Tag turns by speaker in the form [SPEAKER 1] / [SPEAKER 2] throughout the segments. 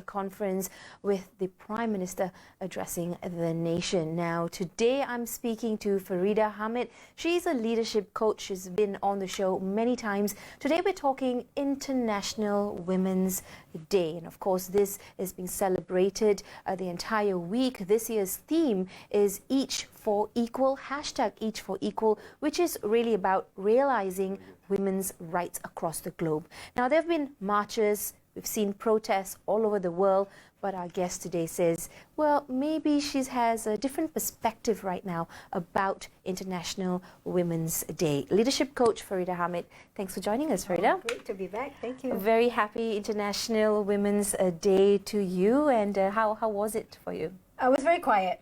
[SPEAKER 1] conference with the Prime Minister addressing the nation. Now, today I'm speaking to Faridah Hameed. She's a leadership coach. She's been on the show many times. Today we're talking International Women's Day. And of course, this is being celebrated the entire week. This year's theme is Each for Equal, hashtag Each for Equal, which is really about realizing women's rights across the globe. Now, there have been marches, we've seen protests all over the world, but our guest today says, well, maybe she has a different perspective right now about International Women's Day. Leadership coach Faridah Hameed, thanks for joining us, Faridah.
[SPEAKER 2] Oh, great to be back, thank you.
[SPEAKER 1] A very happy International Women's Day to you, and how was it for you?
[SPEAKER 2] I was very quiet,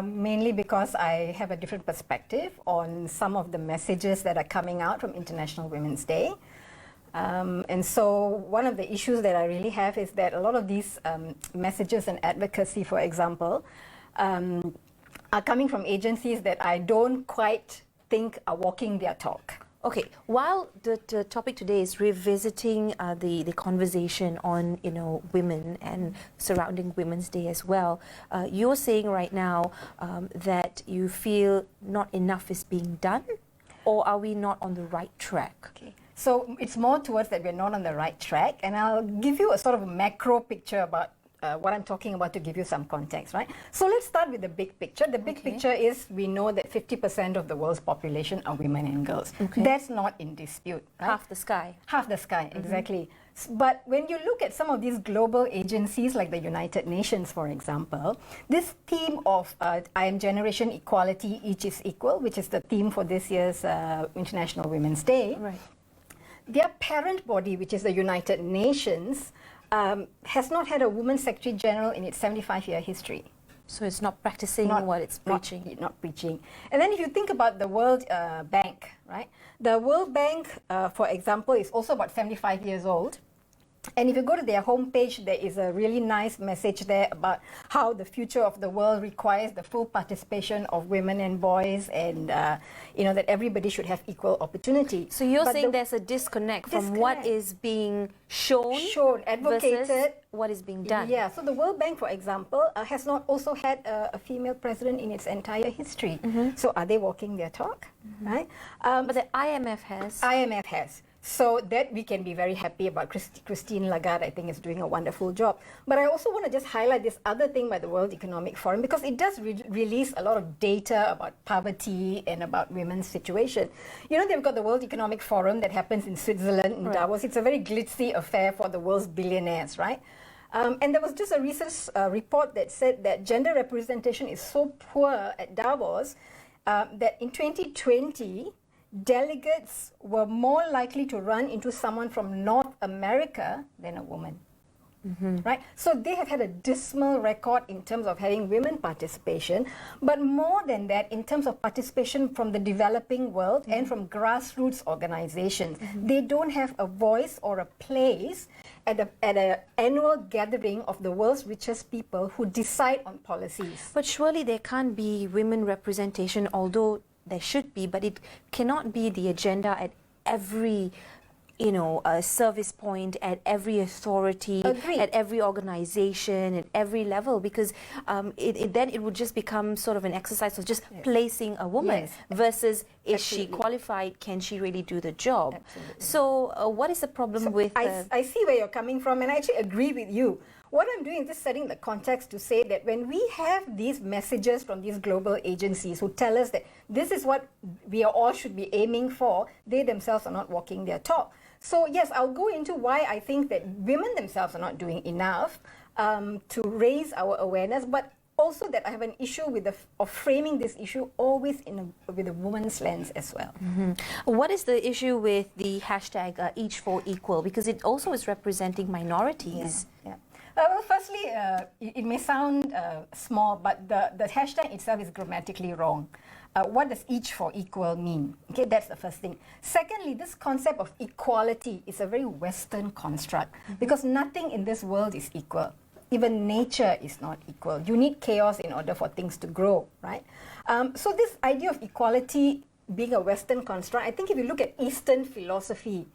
[SPEAKER 2] mainly because I have a different perspective on some of the messages that are coming out from International Women's Day. And so one of the issues that I really have is that a lot of these messages and advocacy, for example, are coming from agencies that I don't quite think are walking their talk.
[SPEAKER 1] Okay, while the topic today is revisiting the conversation on, women and surrounding Women's Day as well, you're saying right now that you feel not enough is being done, or are we not on the right track?
[SPEAKER 2] Okay. So it's more towards that we're not on the right track, and I'll give you a sort of a macro picture about what I'm talking about to give you some context, right? So let's start with the big picture. The big picture is we know that 50% of the world's population are women and girls.
[SPEAKER 1] Okay.
[SPEAKER 2] That's not in dispute, right?
[SPEAKER 1] Half the sky.
[SPEAKER 2] Half the sky, exactly. But when you look at some of these global agencies like the United Nations, for example, this theme of I am generation equality, each is equal, which is the theme for this year's International Women's Day,
[SPEAKER 1] Right.
[SPEAKER 2] Their parent body, which is the United Nations, has not had a woman secretary general in its 75-year history.
[SPEAKER 1] So it's not practicing what it's preaching.
[SPEAKER 2] Not preaching. And then if you think about the World Bank, right? The World Bank, for example, is also about 75 years old. And if you go to their homepage, there is a really nice message there about how the future of the world requires the full participation of women and boys, and that everybody should have equal opportunity.
[SPEAKER 1] So you're saying there's a disconnect from what is being shown,
[SPEAKER 2] advocated,
[SPEAKER 1] versus what is being done.
[SPEAKER 2] Yeah, so the World Bank, for example, has not also had a female president in its entire history. So are they walking their talk, right?
[SPEAKER 1] But the IMF has.
[SPEAKER 2] IMF has. So that we can be very happy about. Christine Lagarde, I think, is doing a wonderful job. But I also want to just highlight this other thing by the World Economic Forum, because it does release a lot of data about poverty and about women's situation. They've got the World Economic Forum that happens in Switzerland, in Davos. It's a very glitzy affair for the world's billionaires, right? And there was just a recent report that said that gender representation is so poor at Davos that in 2020, delegates were more likely to run into someone from North America than a woman. Right? So they have had a dismal record in terms of having women participation, but more than that, in terms of participation from the developing world and from grassroots organizations. They don't have a voice or a place at an annual gathering of the world's richest people who decide on policies.
[SPEAKER 1] But surely there can't be women representation, although there should be, but it cannot be the agenda at every service point, at every authority, at every organization, at every level, because then it would just become sort of an exercise of just placing a woman versus is she qualified, can she really do the job?
[SPEAKER 2] Absolutely.
[SPEAKER 1] So what is the problem with...
[SPEAKER 2] I see where you're coming from, and I actually agree with you. What I'm doing is just setting the context to say that when we have these messages from these global agencies who tell us that this is what we all should be aiming for, they themselves are not walking their talk. So yes, I'll go into why I think that women themselves are not doing enough to raise our awareness, but also that I have an issue with of framing this issue always with a woman's lens as well.
[SPEAKER 1] What is the issue with the hashtag Each for Equal? Because it also is representing minorities.
[SPEAKER 2] Yeah. Well, firstly, it may sound small, but the hashtag itself is grammatically wrong. What does each for equal mean? Okay, that's the first thing. Secondly, this concept of equality is a very Western construct, because nothing in this world is equal. Even nature is not equal. You need chaos in order for things to grow, right? So this idea of equality being a Western construct, I think if you look at Eastern philosophy,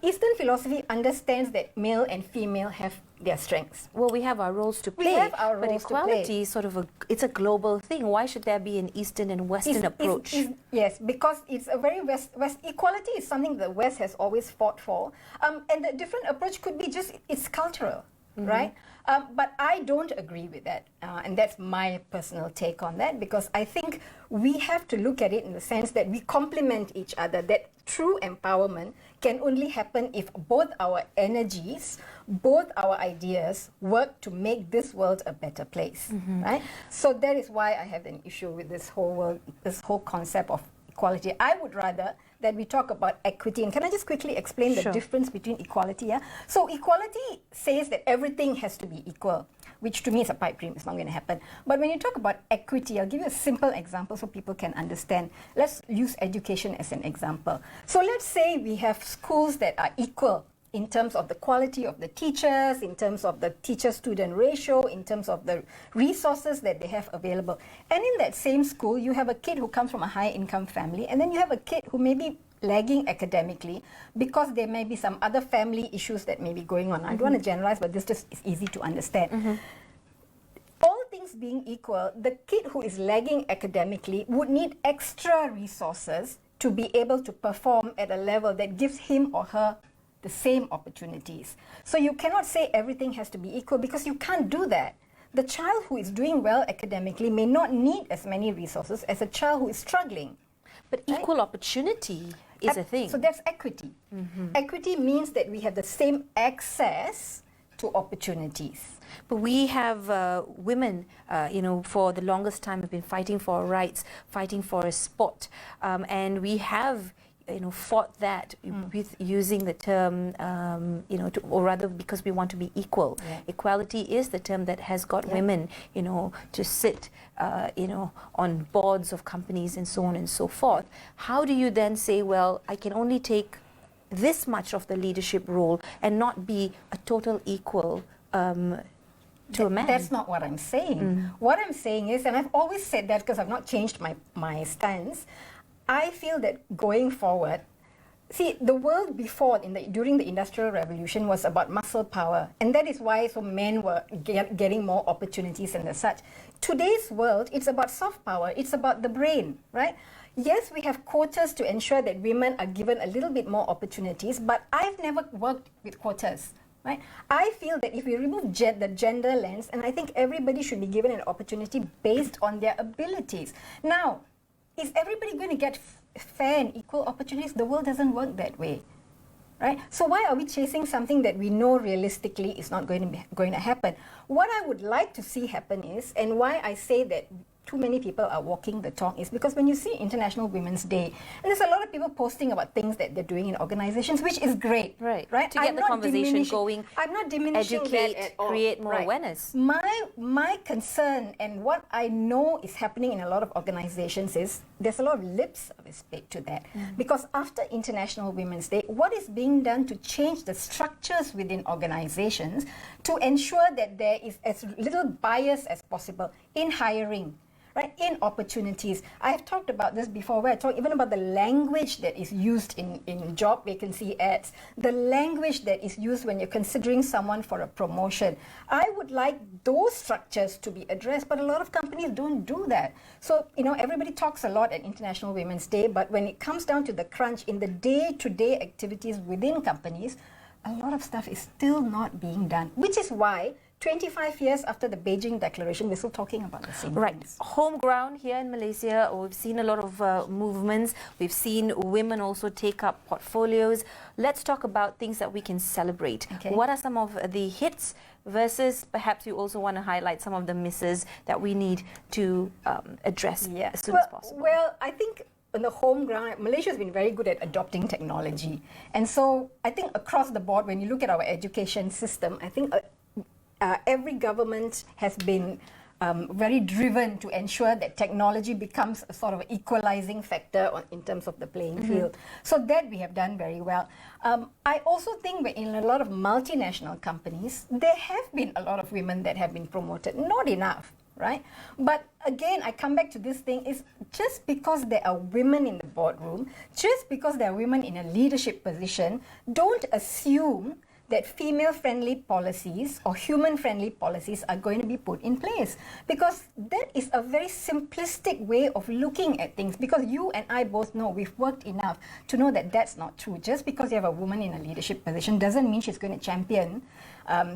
[SPEAKER 2] Eastern philosophy understands that male and female have their strengths.
[SPEAKER 1] Well, we have our roles to play,
[SPEAKER 2] have our
[SPEAKER 1] but
[SPEAKER 2] roles to
[SPEAKER 1] equality
[SPEAKER 2] play.
[SPEAKER 1] is sort of it's a global thing. Why should there be an Eastern and Western approach?
[SPEAKER 2] Yes, because it's a very West equality is something the West has always fought for, and the different approach could be just it's cultural, right? But I don't agree with that, and that's my personal take on that, because I think we have to look at it in the sense that we complement each other, that true empowerment can only happen if both our energies, both our ideas work to make this world a better place, right? So that is why I have an issue with this whole concept of equality. I would rather that we talk about equity. And can I just quickly explain the difference between equality? Yeah? So equality says that everything has to be equal, which to me is a pipe dream. It's not going to happen. But when you talk about equity, I'll give you a simple example so people can understand. Let's use education as an example. So let's say we have schools that are equal in terms of the quality of the teachers, in terms of the teacher-student ratio, in terms of the resources that they have available. And in that same school, you have a kid who comes from a high-income family, and then you have a kid who may be lagging academically because there may be some other family issues that may be going on. I don't want to generalize, but this just is easy to understand. All things being equal, the kid who is lagging academically would need extra resources to be able to perform at a level that gives him or her the same opportunities. So you cannot say everything has to be equal, because you can't do that. The child who is doing well academically may not need as many resources as a child who is struggling.
[SPEAKER 1] But equal opportunity is a thing.
[SPEAKER 2] So that's equity. Equity means that we have the same access to opportunities.
[SPEAKER 1] But we have women, for the longest time have been fighting for our rights, fighting for a spot. And we have fought that with using the term, or rather because we want to be equal. Equality is the term that has got women, to sit, on boards of companies and so on and so forth. How do you then say, well, I can only take this much of the leadership role and not be a total equal to a man?
[SPEAKER 2] That's not what I'm saying. What I'm saying is, and I've always said that because I've not changed my stance, I feel that going forward, see, the world before, during the Industrial Revolution, was about muscle power, and that is why men were getting more opportunities and such. Today's world, it's about soft power, it's about the brain, right? Yes, we have quotas to ensure that women are given a little bit more opportunities, but I've never worked with quotas. Right? I feel that if we remove the gender lens, and I think everybody should be given an opportunity based on their abilities. Now, is everybody going to get fair and equal opportunities? The world doesn't work that way, right? So why are we chasing something that we know realistically is not going to happen? What I would like to see happen is, and why I say that too many people are walking the talk, is because when you see International Women's Day, and there's a lot of people posting about things that they're doing in organizations, which is great, right?
[SPEAKER 1] To get the conversation going,
[SPEAKER 2] I'm not diminishing
[SPEAKER 1] educate,
[SPEAKER 2] that at all.
[SPEAKER 1] create more awareness.
[SPEAKER 2] My concern, and what I know is happening in a lot of organizations, is there's a lot of lip service paid to that. Because after International Women's Day, what is being done to change the structures within organizations to ensure that there is as little bias as possible in hiring, right, in opportunities. I've talked about this before, where I talk even about the language that is used in job vacancy ads, the language that is used when you're considering someone for a promotion. I would like those structures to be addressed, but a lot of companies don't do that. So, everybody talks a lot at International Women's Day, but when it comes down to the crunch in the day-to-day activities within companies, a lot of stuff is still not being done, which is why 25 years after the Beijing Declaration, we're still talking about the same things.
[SPEAKER 1] Home ground here in Malaysia, we've seen a lot of movements. We've seen women also take up portfolios. Let's talk about things that we can celebrate. What are some of the hits versus perhaps you also want to highlight some of the misses that we need to address as soon as possible?
[SPEAKER 2] Well, I think on the home ground, Malaysia has been very good at adopting technology. And so I think across the board, when you look at our education system, I think every government has been very driven to ensure that technology becomes a sort of equalizing factor in terms of the playing field. So that we have done very well. I also think that in a lot of multinational companies, there have been a lot of women that have been promoted. Not enough, right? But again, I come back to this thing, is just because there are women in the boardroom, just because there are women in a leadership position, don't assume that female-friendly policies or human-friendly policies are going to be put in place. Because that is a very simplistic way of looking at things. Because you and I both know, we've worked enough to know that that's not true. Just because you have a woman in a leadership position doesn't mean she's going to champion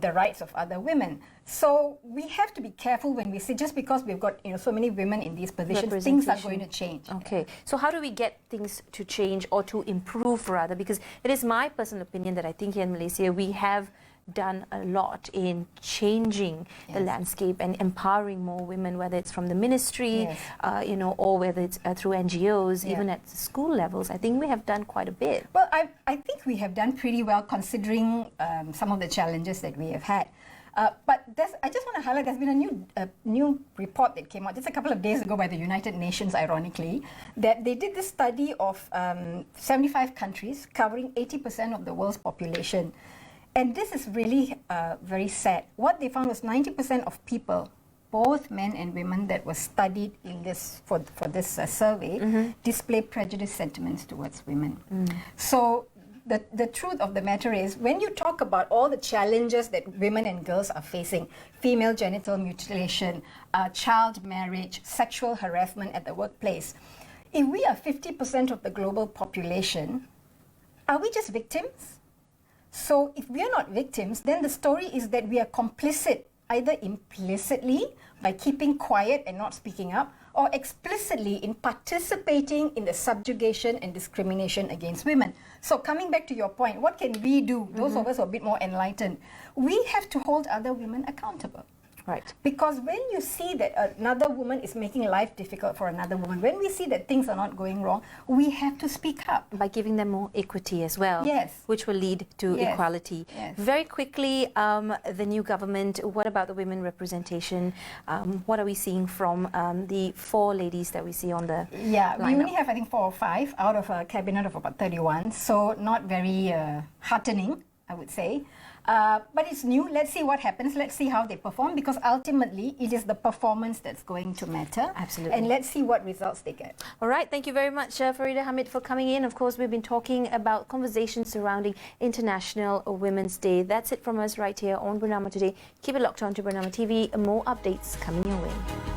[SPEAKER 2] the rights of other women. So we have to be careful when we say just because we've got so many women in these positions, things are going to change.
[SPEAKER 1] Okay, so how do we get things to change or to improve rather? Because it is my personal opinion that I think here in Malaysia we have done a lot in changing the landscape and empowering more women, whether it's from the ministry, or whether it's through NGOs, even at school levels. I think we have done quite a bit.
[SPEAKER 2] Well, I think we have done pretty well considering some of the challenges that we have had. But I just want to highlight there's been a new report that came out just a couple of days ago by the United Nations, ironically, that they did this study of 75 countries covering 80% of the world's population. And this is really very sad. What they found was 90% of people, both men and women that were studied in this for this survey, display prejudiced sentiments towards women. So the truth of the matter is, when you talk about all the challenges that women and girls are facing, female genital mutilation, child marriage, sexual harassment at the workplace, if we are 50% of the global population, are we just victims? So if we are not victims, then the story is that we are complicit, either implicitly by keeping quiet and not speaking up, or explicitly in participating in the subjugation and discrimination against women. So coming back to your point, what can we do? Those of us who are a bit more enlightened, we have to hold other women accountable.
[SPEAKER 1] Right.
[SPEAKER 2] Because when you see that another woman is making life difficult for another woman, when we see that things are not going wrong, we have to speak up.
[SPEAKER 1] By giving them more equity as well, which will lead to equality. Very quickly, the new government, what about the women representation? What are we seeing from the 4 ladies that we see on the lineup?
[SPEAKER 2] We only have, I think, 4 or 5 out of a cabinet of about 31, so not very heartening, I would say. But it's new. Let's see what happens. Let's see how they perform, because ultimately it is the performance that's going to matter.
[SPEAKER 1] Absolutely.
[SPEAKER 2] And let's see what results they get.
[SPEAKER 1] All right. Thank you very much, Faridah, Hameed, for coming in. Of course, we've been talking about conversations surrounding International Women's Day. That's it from us right here on Bernama Today. Keep it locked on to Bernama TV. More updates coming your way.